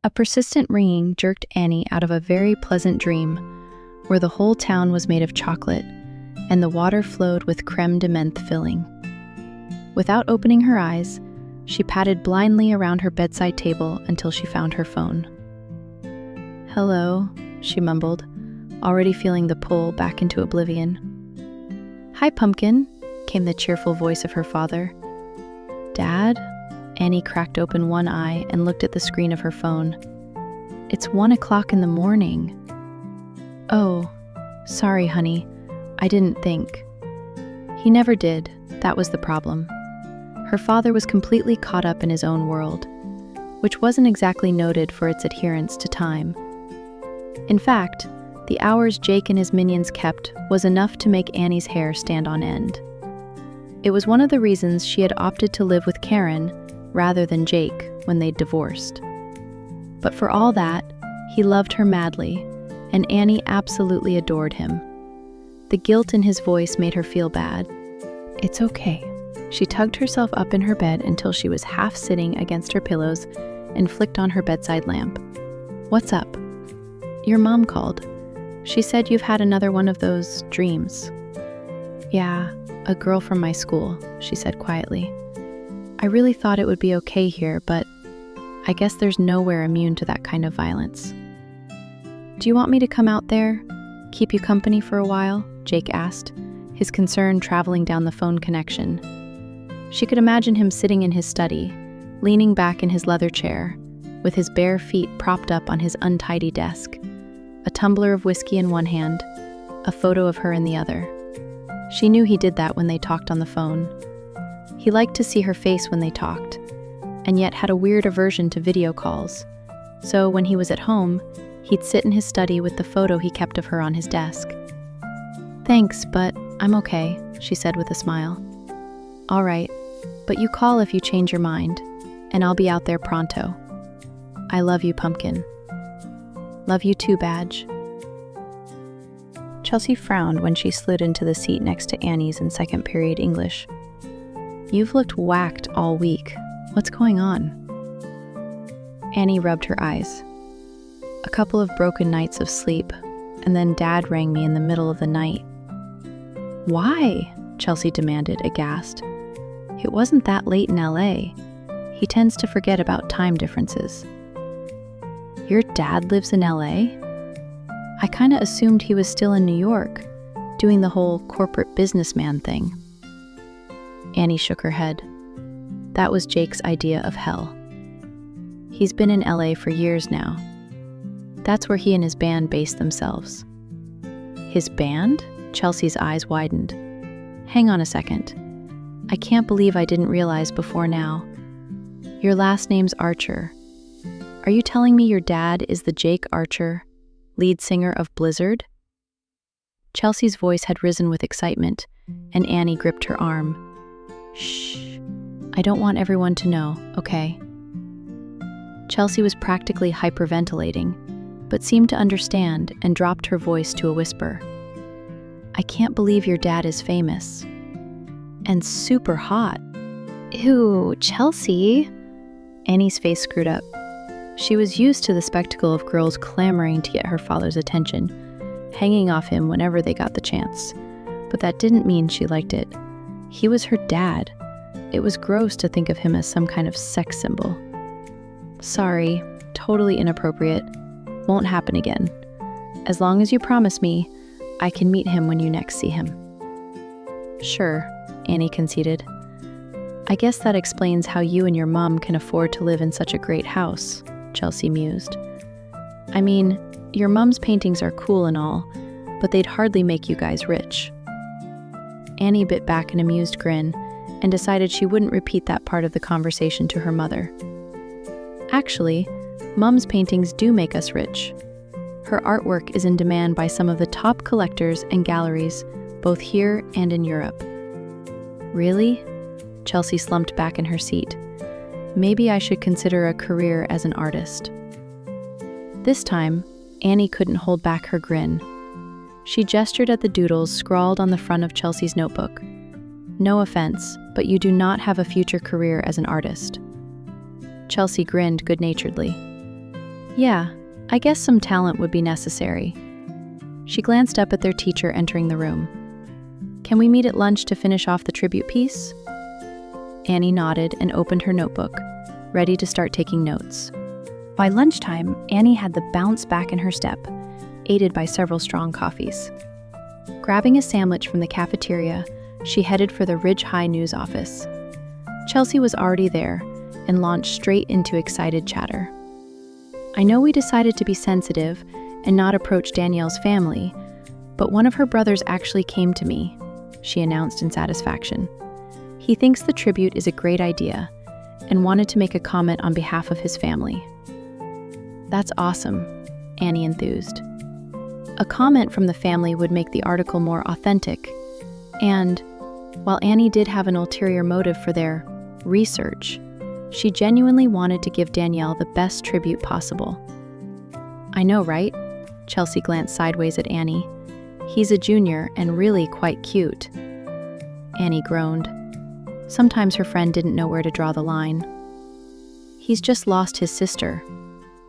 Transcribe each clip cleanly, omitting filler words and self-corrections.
A persistent ringing jerked Annie out of a very pleasant dream, where the whole town was made of chocolate, and the water flowed with creme de menthe filling. Without opening her eyes, she patted blindly around her bedside table until she found her phone. "Hello," she mumbled, already feeling the pull back into oblivion. "Hi, Pumpkin," came the cheerful voice of her father. "Dad?" Annie cracked open one eye and looked at the screen of her phone. "It's 1 o'clock in the morning." "Oh, sorry, honey. I didn't think." He never did. That was the problem. Her father was completely caught up in his own world, which wasn't exactly noted for its adherence to time. In fact, the hours Jake and his minions kept was enough to make Annie's hair stand on end. It was one of the reasons she had opted to live with Karen rather than Jake when they'd divorced. But for all that, he loved her madly, and Annie absolutely adored him. The guilt in his voice made her feel bad. "It's okay." She tugged herself up in her bed until she was half sitting against her pillows and flicked on her bedside lamp. "What's up?" "Your mom called. She said you've had another one of those dreams." "Yeah, a girl from my school," she said quietly. "I really thought it would be okay here, but I guess there's nowhere immune to that kind of violence." "Do you want me to come out there? Keep you company for a while?" Jake asked, his concern traveling down the phone connection. She could imagine him sitting in his study, leaning back in his leather chair, with his bare feet propped up on his untidy desk, a tumbler of whiskey in one hand, a photo of her in the other. She knew he did that when they talked on the phone. He liked to see her face when they talked, and yet had a weird aversion to video calls. So when he was at home, he'd sit in his study with the photo he kept of her on his desk. "Thanks, but I'm okay," she said with a smile. "All right, but you call if you change your mind, and I'll be out there pronto. I love you, Pumpkin." "Love you too, Badge." Chelsea frowned when she slid into the seat next to Annie's in second period English. "You've looked whacked all week. What's going on?" Annie rubbed her eyes. "A couple of broken nights of sleep, and then Dad rang me in the middle of the night." "Why?" Chelsea demanded, aghast. "It wasn't that late in LA. He tends to forget about time differences." "Your dad lives in LA? I kinda assumed he was still in New York, doing the whole corporate businessman thing." Annie shook her head. That was Jake's idea of hell. He's been in LA for years now. That's where he and his band base themselves. "His band?" Chelsea's eyes widened. "Hang on a second. I can't believe I didn't realize before now. Your last name's Archer. Are you telling me your dad is the Jake Archer, lead singer of Blizzard?" Chelsea's voice had risen with excitement, and Annie gripped her arm. "Shh. I don't want everyone to know, okay?" Chelsea was practically hyperventilating, but seemed to understand and dropped her voice to a whisper. "I can't believe your dad is famous. And super hot." "Ew, Chelsea." Annie's face screwed up. She was used to the spectacle of girls clamoring to get her father's attention, hanging off him whenever they got the chance. But that didn't mean she liked it. He was her dad. It was gross to think of him as some kind of sex symbol. "Sorry, totally inappropriate. Won't happen again. As long as you promise me, I can meet him when you next see him." "Sure," Annie conceded. "I guess that explains how you and your mom can afford to live in such a great house," Chelsea mused. "I mean, your mom's paintings are cool and all, but they'd hardly make you guys rich." Annie bit back an amused grin and decided she wouldn't repeat that part of the conversation to her mother. "Actually, Mom's paintings do make us rich. Her artwork is in demand by some of the top collectors and galleries, both here and in Europe." "Really?" Chelsea slumped back in her seat. "Maybe I should consider a career as an artist." This time, Annie couldn't hold back her grin. She gestured at the doodles scrawled on the front of Chelsea's notebook. "No offense, but you do not have a future career as an artist." Chelsea grinned good-naturedly. Yeah, I guess some talent would be necessary. She glanced up at their teacher entering the room. Can we meet at lunch to finish off the tribute piece? Annie nodded and opened her notebook, ready to start taking notes. By lunchtime, Annie had the bounce back in her step, aided by several strong coffees. Grabbing a sandwich from the cafeteria, she headed for the Ridge High news office. Chelsea was already there and launched straight into excited chatter. I know we decided to be sensitive and not approach Danielle's family, but one of her brothers actually came to me, she announced in satisfaction. He thinks the tribute is a great idea and wanted to make a comment on behalf of his family. That's awesome, Annie enthused. A comment from the family would make the article more authentic, and while Annie did have an ulterior motive for their research, she genuinely wanted to give Danielle the best tribute possible. I know, right? Chelsea glanced sideways at Annie. He's a junior and really quite cute. Annie groaned. Sometimes her friend didn't know where to draw the line. He's just lost his sister.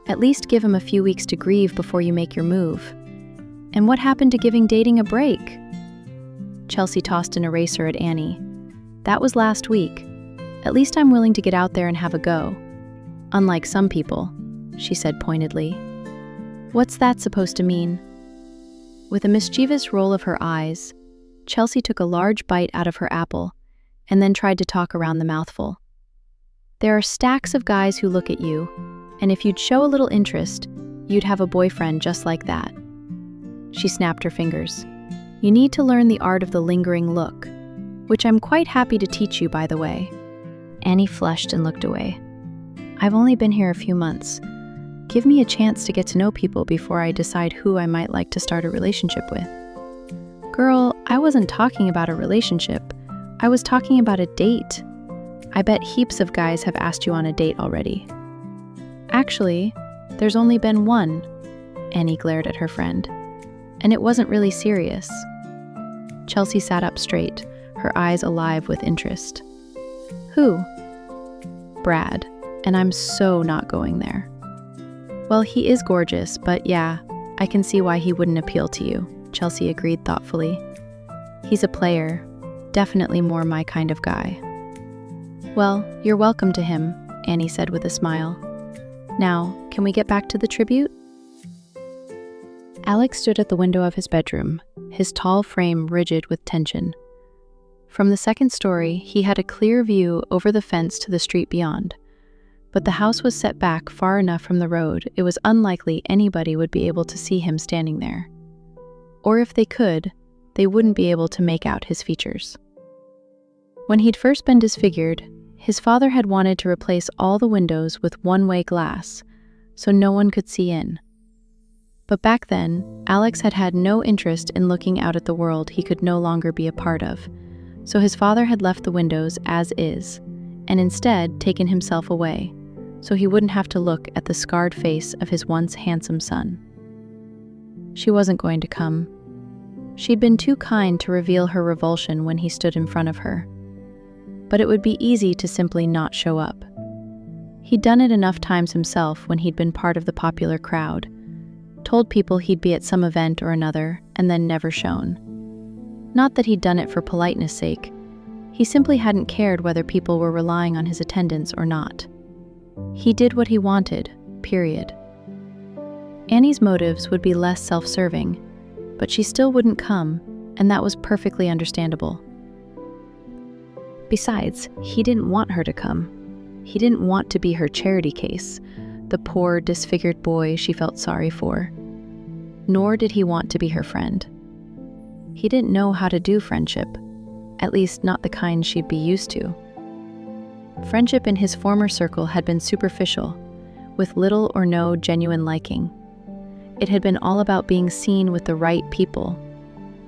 At least give him a few weeks to grieve before you make your move. And what happened to giving dating a break? Chelsea tossed an eraser at Annie. That was last week. At least I'm willing to get out there and have a go. Unlike some people, she said pointedly. What's that supposed to mean? With a mischievous roll of her eyes, Chelsea took a large bite out of her apple and then tried to talk around the mouthful. There are stacks of guys who look at you, and if you'd show a little interest, you'd have a boyfriend just like that. She snapped her fingers. You need to learn the art of the lingering look, which I'm quite happy to teach you, by the way. Annie flushed and looked away. I've only been here a few months. Give me a chance to get to know people before I decide who I might like to start a relationship with. Girl, I wasn't talking about a relationship. I was talking about a date. I bet heaps of guys have asked you on a date already. Actually, there's only been one, Annie glared at her friend. And it wasn't really serious. Chelsea sat up straight, her eyes alive with interest. Who? Brad, and I'm so not going there. Well, he is gorgeous, but yeah, I can see why he wouldn't appeal to you, Chelsea agreed thoughtfully. He's a player, definitely more my kind of guy. Well, you're welcome to him, Annie said with a smile. Now, can we get back to the tribute? Alex stood at the window of his bedroom, his tall frame rigid with tension. From the second story, he had a clear view over the fence to the street beyond. But the house was set back far enough from the road, it was unlikely anybody would be able to see him standing there. Or if they could, they wouldn't be able to make out his features. When he'd first been disfigured, his father had wanted to replace all the windows with one-way glass, so no one could see in. But back then, Alex had had no interest in looking out at the world he could no longer be a part of, so his father had left the windows as is, and instead taken himself away, so he wouldn't have to look at the scarred face of his once handsome son. She wasn't going to come. She'd been too kind to reveal her revulsion when he stood in front of her. But it would be easy to simply not show up. He'd done it enough times himself when he'd been part of the popular crowd, told people he'd be at some event or another, and then never shown. Not that he'd done it for politeness' sake. He simply hadn't cared whether people were relying on his attendance or not. He did what he wanted, period. Annie's motives would be less self-serving, but she still wouldn't come, and that was perfectly understandable. Besides, he didn't want her to come. He didn't want to be her charity case, the poor, disfigured boy she felt sorry for. Nor did he want to be her friend. He didn't know how to do friendship, at least not the kind she'd be used to. Friendship in his former circle had been superficial, with little or no genuine liking. It had been all about being seen with the right people,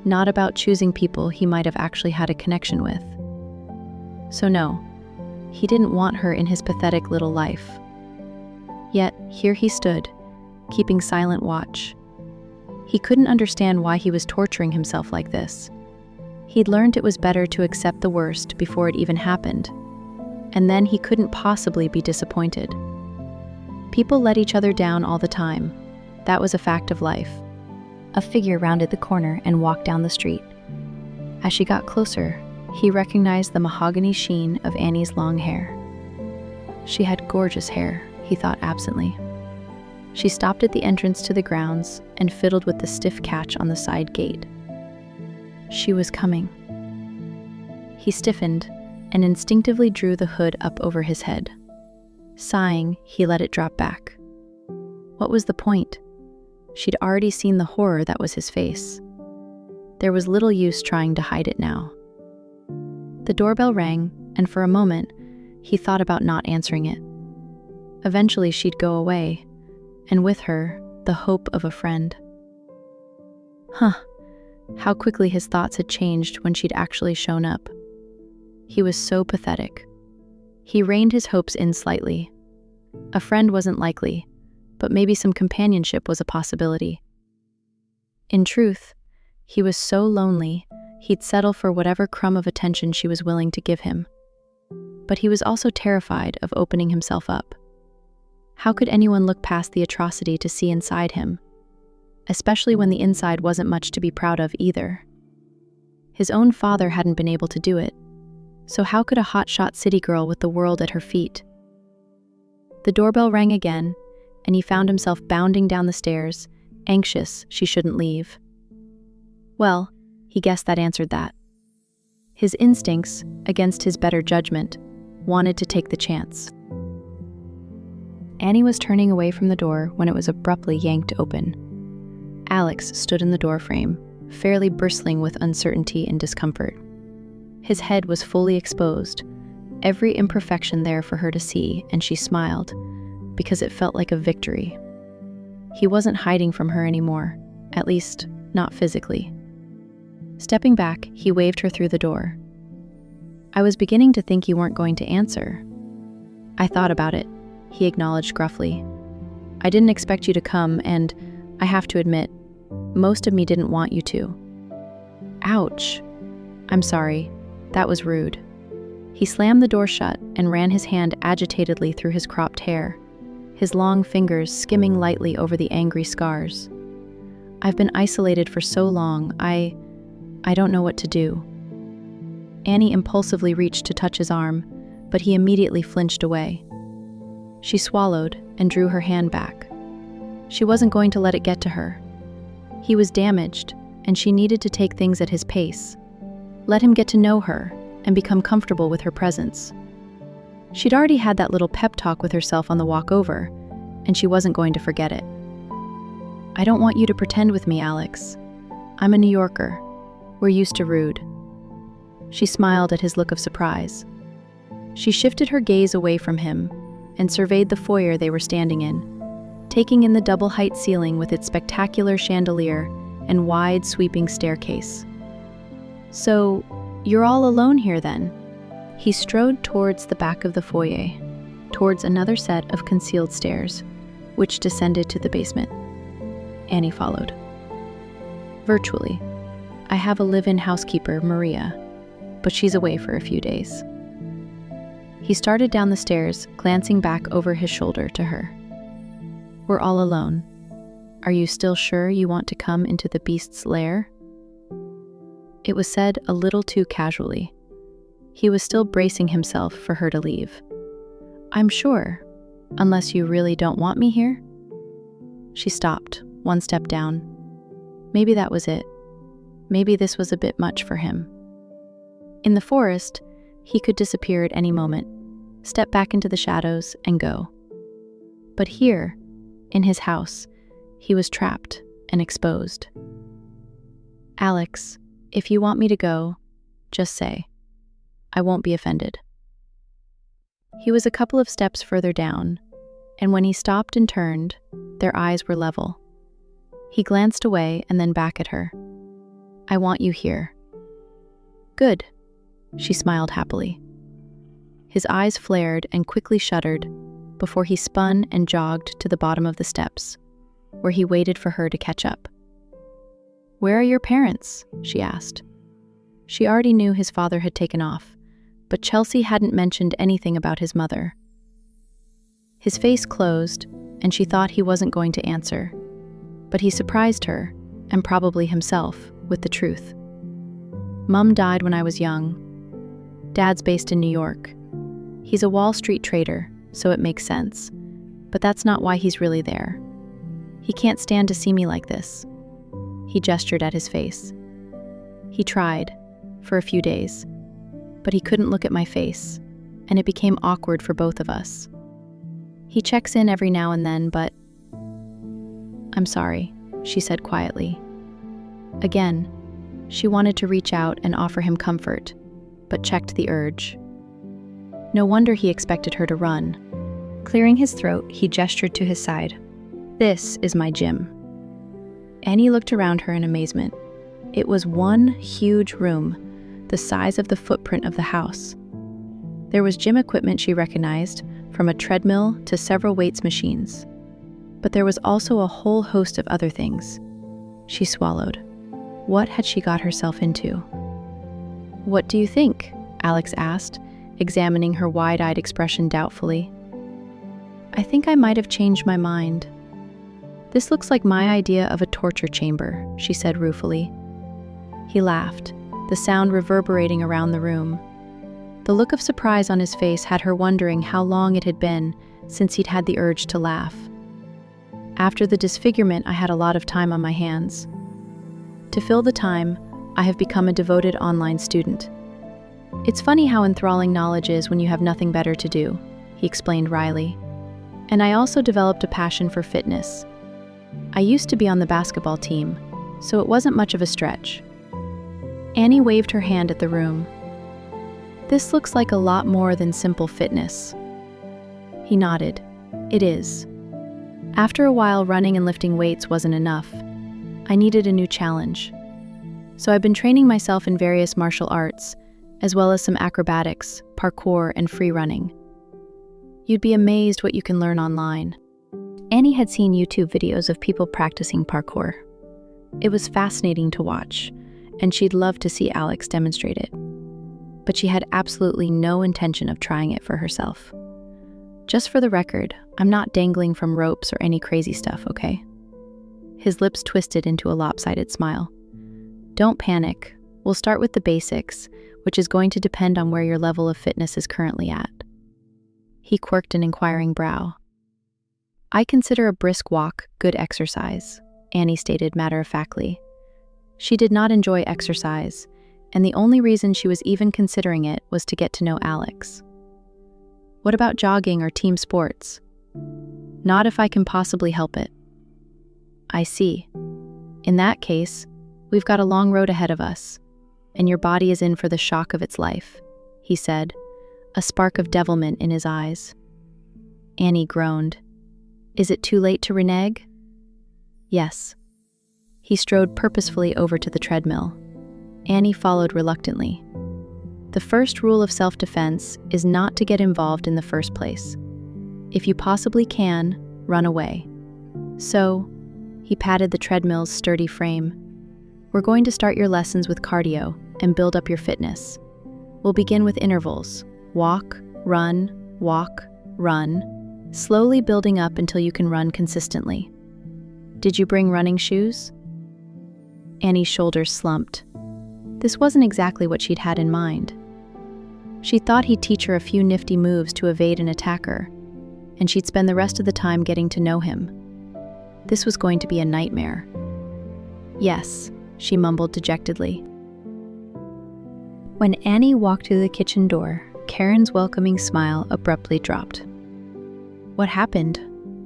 not about choosing people he might have actually had a connection with. So no, he didn't want her in his pathetic little life. Yet, here he stood, keeping silent watch. He couldn't understand why he was torturing himself like this. He'd learned it was better to accept the worst before it even happened, and then he couldn't possibly be disappointed. People let each other down all the time. That was a fact of life. A figure rounded the corner and walked down the street. As she got closer, he recognized the mahogany sheen of Annie's long hair. She had gorgeous hair, he thought absently. She stopped at the entrance to the grounds and fiddled with the stiff catch on the side gate. She was coming. He stiffened and instinctively drew the hood up over his head. Sighing, he let it drop back. What was the point? She'd already seen the horror that was his face. There was little use trying to hide it now. The doorbell rang, and for a moment, he thought about not answering it. Eventually, she'd go away, and with her, the hope of a friend. How quickly his thoughts had changed when she'd actually shown up. He was so pathetic. He reined his hopes in slightly. A friend wasn't likely, but maybe some companionship was a possibility. In truth, he was so lonely, he'd settle for whatever crumb of attention she was willing to give him. But he was also terrified of opening himself up. How could anyone look past the atrocity to see inside him? Especially when the inside wasn't much to be proud of either. His own father hadn't been able to do it, so how could a hotshot city girl with the world at her feet? The doorbell rang again, and he found himself bounding down the stairs, anxious she shouldn't leave. Well, he guessed that answered that. His instincts, against his better judgment, wanted to take the chance. Annie was turning away from the door when it was abruptly yanked open. Alex stood in the doorframe, fairly bristling with uncertainty and discomfort. His head was fully exposed, every imperfection there for her to see, and she smiled, because it felt like a victory. He wasn't hiding from her anymore, at least, not physically. Stepping back, he waved her through the door. "I was beginning to think you weren't going to answer." "I thought about it," he acknowledged gruffly. "I didn't expect you to come, and I have to admit, most of me didn't want you to." "Ouch. I'm sorry. That was rude." He slammed the door shut and ran his hand agitatedly through his cropped hair, his long fingers skimming lightly over the angry scars. "I've been isolated for so long, I don't know what to do." Annie impulsively reached to touch his arm, but he immediately flinched away. She swallowed and drew her hand back. She wasn't going to let it get to her. He was damaged, and she needed to take things at his pace. Let him get to know her and become comfortable with her presence. She'd already had that little pep talk with herself on the walk over, and she wasn't going to forget it. "I don't want you to pretend with me, Alex. I'm a New Yorker. We're used to rude." She smiled at his look of surprise. She shifted her gaze away from him and surveyed the foyer they were standing in, taking in the double-height ceiling with its spectacular chandelier and wide, sweeping staircase. "So, you're all alone here then?" He strode towards the back of the foyer, towards another set of concealed stairs, which descended to the basement. Annie followed. "Virtually. I have a live-in housekeeper, Maria, but she's away for a few days." He started down the stairs, glancing back over his shoulder to her. "We're all alone. Are you still sure you want to come into the beast's lair?" It was said a little too casually. He was still bracing himself for her to leave. "I'm sure, unless you really don't want me here." She stopped, one step down. Maybe that was it. Maybe this was a bit much for him. In the forest, he could disappear at any moment, step back into the shadows, and go. But here, in his house, he was trapped and exposed. "Alex, if you want me to go, just say. I won't be offended." He was a couple of steps further down, and when he stopped and turned, their eyes were level. He glanced away and then back at her. "I want you here." "Good," she smiled happily. His eyes flared and quickly shuttered before he spun and jogged to the bottom of the steps, where he waited for her to catch up. "Where are your parents?" she asked. She already knew his father had taken off, but Chelsea hadn't mentioned anything about his mother. His face closed, and she thought he wasn't going to answer. But he surprised her, and probably himself, with the truth. Mom died when I was young. Dad's based in New York. He's a Wall Street trader, so it makes sense. But that's not why he's really there. He can't stand to see me like this. He gestured at his face. He tried, for a few days, but he couldn't look at my face, and it became awkward for both of us. He checks in every now and then, but... I'm sorry, she said quietly. Again, she wanted to reach out and offer him comfort, but checked the urge. No wonder he expected her to run. Clearing his throat, he gestured to his side. This is my gym. Annie looked around her in amazement. It was one huge room, the size of the footprint of the house. There was gym equipment she recognized, from a treadmill to several weights machines. But there was also a whole host of other things. She swallowed. What had she got herself into? "What do you think?" Alex asked, examining her wide-eyed expression doubtfully. "I think I might have changed my mind. This looks like my idea of a torture chamber," she said ruefully. He laughed, the sound reverberating around the room. The look of surprise on his face had her wondering how long it had been since he'd had the urge to laugh. After the disfigurement, I had a lot of time on my hands. To fill the time, I have become a devoted online student. It's funny how enthralling knowledge is when you have nothing better to do, he explained wryly. And I also developed a passion for fitness. I used to be on the basketball team, so it wasn't much of a stretch. Annie waved her hand at the room. "This looks like a lot more than simple fitness." He nodded. "It is. After a while, running and lifting weights wasn't enough. I needed a new challenge. So I've been training myself in various martial arts, as well as some acrobatics, parkour, and free running. You'd be amazed what you can learn online." Annie had seen YouTube videos of people practicing parkour. It was fascinating to watch, and she'd love to see Alex demonstrate it. But she had absolutely no intention of trying it for herself. "Just for the record, I'm not dangling from ropes or any crazy stuff, okay?" His lips twisted into a lopsided smile. "Don't panic. We'll start with the basics, which is going to depend on where your level of fitness is currently at." He quirked an inquiring brow. "I consider a brisk walk good exercise," Annie stated matter-of-factly. She did not enjoy exercise, and the only reason she was even considering it was to get to know Alex. "What about jogging or team sports?" "Not if I can possibly help it." "I see. In that case, we've got a long road ahead of us, and your body is in for the shock of its life," he said, a spark of devilment in his eyes. Annie groaned. "Is it too late to renege?" "Yes." He strode purposefully over to the treadmill. Annie followed reluctantly. The first rule of self-defense is not to get involved in the first place. If you possibly can, run away. So, he patted the treadmill's sturdy frame. "We're going to start your lessons with cardio and build up your fitness. We'll begin with intervals. Walk, run, slowly building up until you can run consistently. Did you bring running shoes?" Annie's shoulders slumped. This wasn't exactly what she'd had in mind. She thought he'd teach her a few nifty moves to evade an attacker, and she'd spend the rest of the time getting to know him. This was going to be a nightmare. "Yes," she mumbled dejectedly. When Annie walked through the kitchen door, Karen's welcoming smile abruptly dropped. What happened?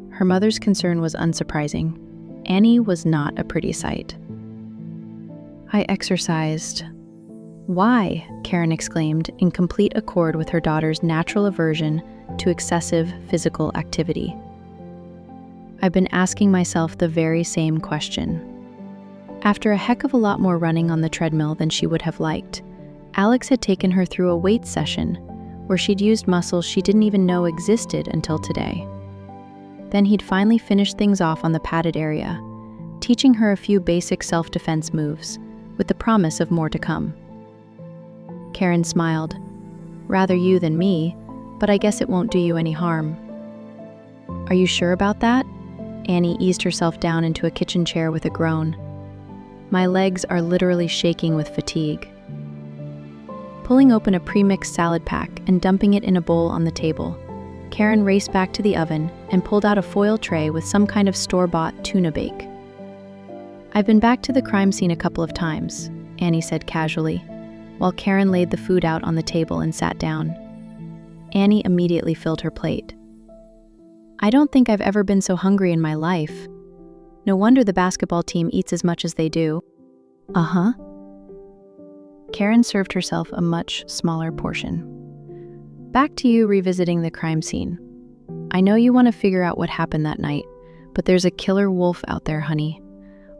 Her mother's concern was unsurprising. Annie was not a pretty sight. "I exercised." "Why?" Karen exclaimed, in complete accord with her daughter's natural aversion to excessive physical activity. "I've been asking myself the very same question." After a heck of a lot more running on the treadmill than she would have liked, Alex had taken her through a weight session where she'd used muscles she didn't even know existed until today. Then he'd finally finished things off on the padded area, teaching her a few basic self-defense moves, with the promise of more to come. Karen smiled. "Rather you than me, but I guess it won't do you any harm." Are you sure about that? Annie eased herself down into a kitchen chair with a groan. My legs are literally shaking with fatigue. Pulling open a pre-mixed salad pack and dumping it in a bowl on the table, Karen raced back to the oven and pulled out a foil tray with some kind of store-bought tuna bake. I've been back to the crime scene a couple of times, Annie said casually, while Karen laid the food out on the table and sat down. Annie immediately filled her plate. I don't think I've ever been so hungry in my life. No wonder the basketball team eats as much as they do. Uh-huh. Karen served herself a much smaller portion. Back to you revisiting the crime scene. I know you want to figure out what happened that night, but there's a killer wolf out there, honey.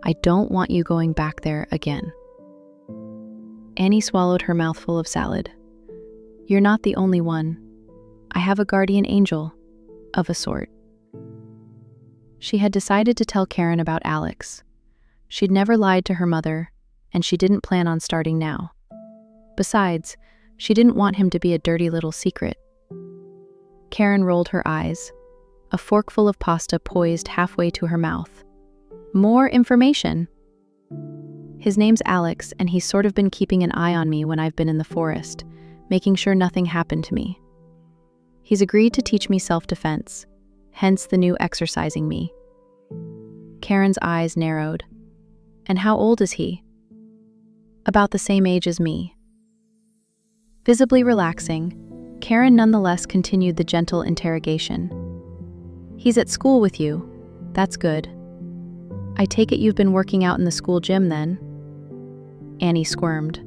I don't want you going back there again. Annie swallowed her mouthful of salad. You're not the only one. I have a guardian angel, of a sort. She had decided to tell Karen about Alex. She'd never lied to her mother, and she didn't plan on starting now. Besides, she didn't want him to be a dirty little secret. Karen rolled her eyes, a forkful of pasta poised halfway to her mouth. More information. His name's Alex, and he's sort of been keeping an eye on me when I've been in the forest, making sure nothing happened to me. He's agreed to teach me self-defense, hence the new exercising me. Karen's eyes narrowed. And how old is he? About the same age as me. Visibly relaxing, Karen nonetheless continued the gentle interrogation. He's at school with you. That's good. I take it you've been working out in the school gym then? Annie squirmed.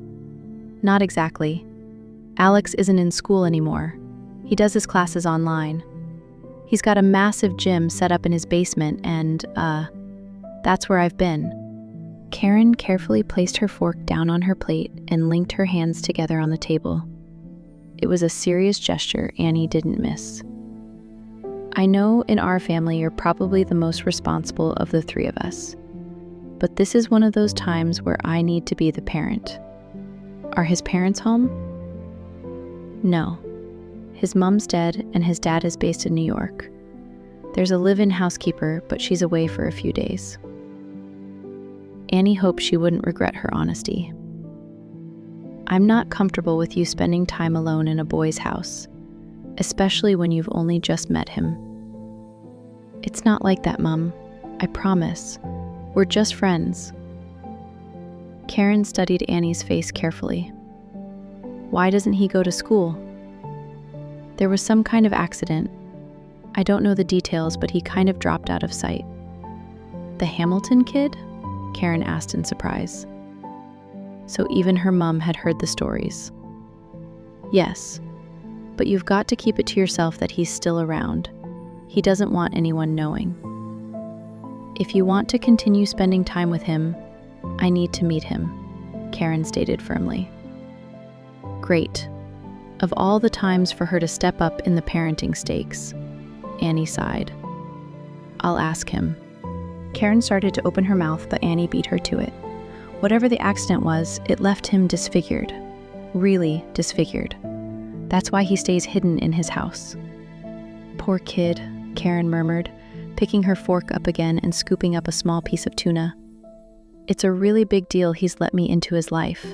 Not exactly. Alex isn't in school anymore. He does his classes online. He's got a massive gym set up in his basement and, that's where I've been. Karen carefully placed her fork down on her plate and linked her hands together on the table. It was a serious gesture Annie didn't miss. I know in our family you're probably the most responsible of the three of us, but this is one of those times where I need to be the parent. Are his parents home? No. His mom's dead and his dad is based in New York. There's a live-in housekeeper, but she's away for a few days. Annie hoped she wouldn't regret her honesty. I'm not comfortable with you spending time alone in a boy's house, especially when you've only just met him. It's not like that, Mom. I promise. We're just friends. Karen studied Annie's face carefully. Why doesn't he go to school? There was some kind of accident. I don't know the details, but he kind of dropped out of sight. The Hamilton kid? Karen asked in surprise. So even her mom had heard the stories. Yes, but you've got to keep it to yourself that he's still around. He doesn't want anyone knowing. If you want to continue spending time with him, I need to meet him, Karen stated firmly. Great. Of all the times for her to step up in the parenting stakes, Annie sighed. I'll ask him. Karen started to open her mouth, but Annie beat her to it. Whatever the accident was, it left him disfigured. Really disfigured. That's why he stays hidden in his house. Poor kid, Karen murmured, picking her fork up again and scooping up a small piece of tuna. It's a really big deal he's let me into his life.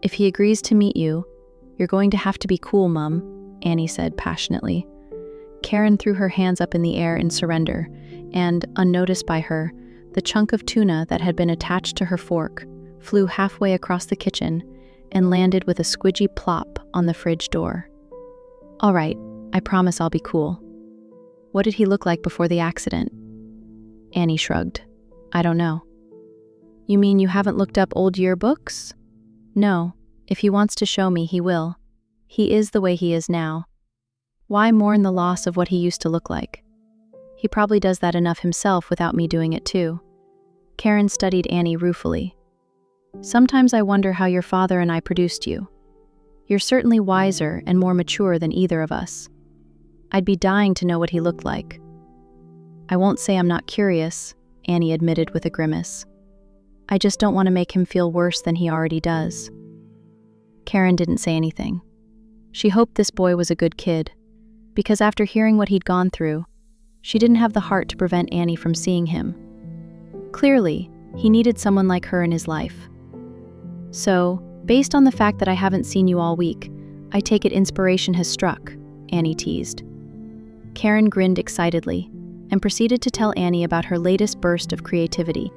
If he agrees to meet you, you're going to have to be cool, Mum, Annie said passionately. Karen threw her hands up in the air in surrender, and, unnoticed by her, the chunk of tuna that had been attached to her fork flew halfway across the kitchen and landed with a squidgy plop on the fridge door. All right, I promise I'll be cool. What did he look like before the accident? Annie shrugged. I don't know. You mean you haven't looked up old yearbooks? No. If he wants to show me, he will. He is the way he is now. Why mourn the loss of what he used to look like? He probably does that enough himself without me doing it too. Karen studied Annie ruefully. Sometimes I wonder how your father and I produced you. You're certainly wiser and more mature than either of us. I'd be dying to know what he looked like. I won't say I'm not curious, Annie admitted with a grimace. I just don't want to make him feel worse than he already does. Karen didn't say anything. She hoped this boy was a good kid, because after hearing what he'd gone through, She didn't have the heart to prevent Annie from seeing him. Clearly, he needed someone like her in his life. "So, based on the fact that I haven't seen you all week, I take it inspiration has struck," Annie teased. Karen grinned excitedly and proceeded to tell Annie about her latest burst of creativity.